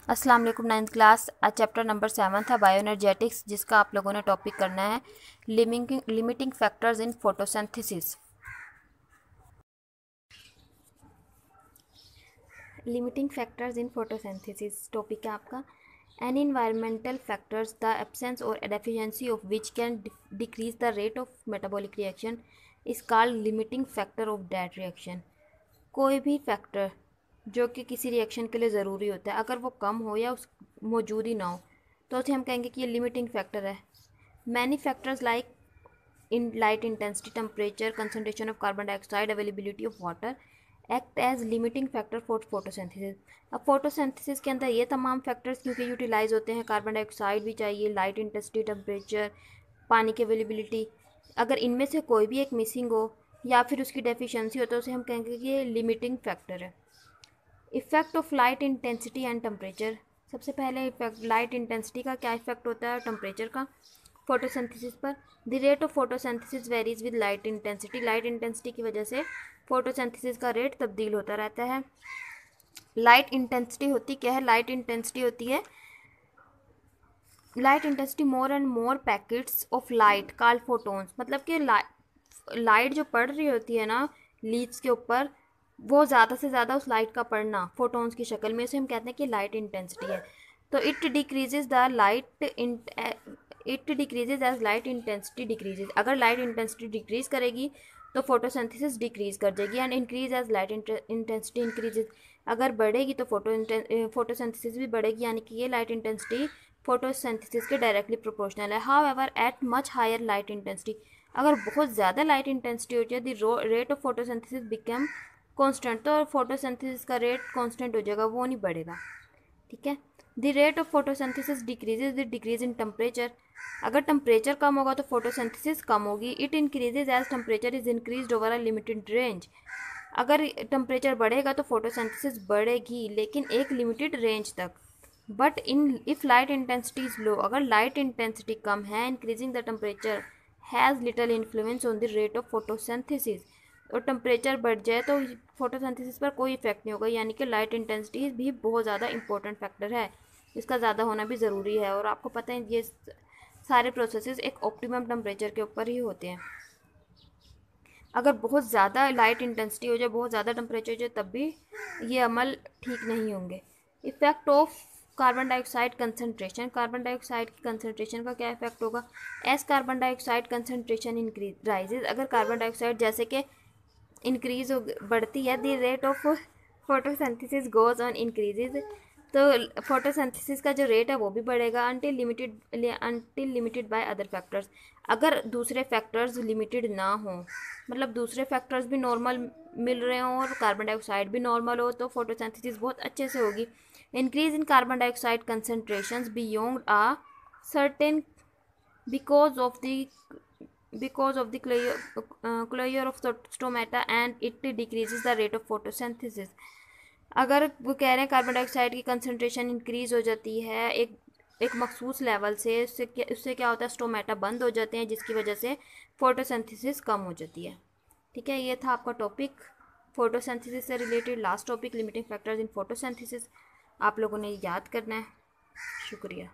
अस्सलाम वालेकुम। 9th class chapter number 7 था बायोएनर्जेटिक्स, जिसका आप लोगों ने टॉपिक करना है limiting factors in photosynthesis. Limiting factors in photosynthesis topic है आपका। Any environmental factors the absence और deficiency of which can decrease the rate of metabolic reaction is called limiting factor of that reaction. कोई भी factor जो कि किसी reaction के लिए ज़रूरी होता है, अगर वो कम हो या उस मौजूद ही ना हो, तो उसे हम कहेंगे कि ये लिमिटिंग फैक्टर है। Many factors like in light intensity, temperature, concentration of carbon dioxide, availability of water act as limiting factor for photosynthesis. अब फोटोसिंथेसिस के अंदर ये तमाम फैक्टर्स क्योंकि यूटिलाइज होते हैं, कार्बन डाइऑक्साइड भी चाहिए, लाइट इंटेंसिटी, टेम्परेचर, पानी की अवेलेबिलिटी, अगर इनमें से कोई भी एक मिसिंग हो या फिर उसकी डेफिशिएंसी हो तो उसे हम कहेंगे कि ये लिमिटिंग फैक्टर है। Effect of light intensity and temperature. सबसे पहले इफेक्ट लाइट इंटेंसिटी का क्या इफेक्ट होता है, टेम्परेचर का फोटोसिंथेसिस पर। The rate of photosynthesis varies with light intensity. Light intensity की वजह से फोटोसिंथेसिस का रेट तब्दील होता रहता है। लाइट इंटेंसिटी होती क्या है? लाइट इंटेंसिटी होती है light intensity more and more packets of light called photons. मतलब कि लाइट जो पड़ रही होती है ना लीड्स के ऊपर, वो ज़्यादा से ज़्यादा उस लाइट का पड़ना फोटोन्स की शक्ल में, उसे हम कहते हैं कि लाइट इंटेंसिटी है। तो it decreases as light intensity decreases. अगर लाइट इंटेंसिटी डिक्रीज करेगी तो फोटोसिंथेसिस डिक्रीज कर जाएगी। And increase as light intensity increases. अगर बढ़ेगी तो फोटोसिंथेसिस भी बढ़ेगी, यानी कि ये लाइट इंटेंसिटी फोटोसिंथेसिस के डायरेक्टली प्रोपोर्शनल है। However at much higher light intensity, अगर बहुत ज़्यादा लाइट इंटेंसिटी हो जाए, the rate of photosynthesis become constant, तो फोटोसिंथेसिस का रेट कांस्टेंट हो जाएगा, वो नहीं बढ़ेगा। ठीक है। The rate of photosynthesis decreases with decrease in temperature. अगर टेम्परेचर कम होगा तो फोटोसिंथेसिस कम होगी। It increases as temperature is increase over a limited range. अगर टेम्परेचर बढ़ेगा तो फोटोसिंथेसिस बढ़ेगी, लेकिन एक लिमिटेड रेंज तक। But if light intensity is low, अगर लाइट इंटेंसिटी कम है, increasing the temperature has little influence on the rate of photosynthesis. और टेम्परेचर बढ़ जाए तो फोटोसिंथेसिस पर कोई इफेक्ट नहीं होगा, यानी कि लाइट इंटेंसिटी भी बहुत ज़्यादा इंपॉर्टेंट फैक्टर है, इसका ज़्यादा होना भी ज़रूरी है। और आपको पता है ये सारे प्रोसेसेस एक ऑप्टिमम टेम्परेचर के ऊपर ही होते हैं। अगर बहुत ज़्यादा लाइट इंटेंसिटी हो जाए, बहुत ज़्यादा टेम्परेचर हो जाए, तब भी ये अमल ठीक नहीं होंगे। Effect of carbon dioxide concentration. Carbon dioxide की कंसनट्रेशन का क्या इफेक्ट होगा? As carbon dioxide concentration increase rises. अगर कार्बन डाइऑक्साइड जैसे कि इंक्रीज हो बढ़ती है, the rate of photosynthesis goes on increases, तो फोटोसिंथेसिस का जो रेट है वो भी बढ़ेगा until limited by other factors. अगर दूसरे फैक्टर्स लिमिटेड ना हो, मतलब दूसरे फैक्टर्स भी नॉर्मल मिल रहे हों और कार्बन डाइऑक्साइड भी नॉर्मल हो, तो फोटोसिंथेसिस बहुत अच्छे से होगी। Increase in carbon dioxide concentrations beyond a certain because of the closure of the stomata and it decreases the rate of photosynthesis। अगर वो कह रहे हैं कार्बन डाइऑक्साइड की कंसनट्रेशन इंक्रीज हो जाती है एक मखसूस लेवल से, उससे क्या होता है, स्टोमेटा बंद हो जाते हैं, जिसकी वजह से फोटोसिंथेसिस कम हो जाती है। ठीक है, ये था आपका टॉपिक फोटोसिंथेसिस से related. Last topic limiting factors in photosynthesis आप लोगों ने याद करना है। शुक्रिया।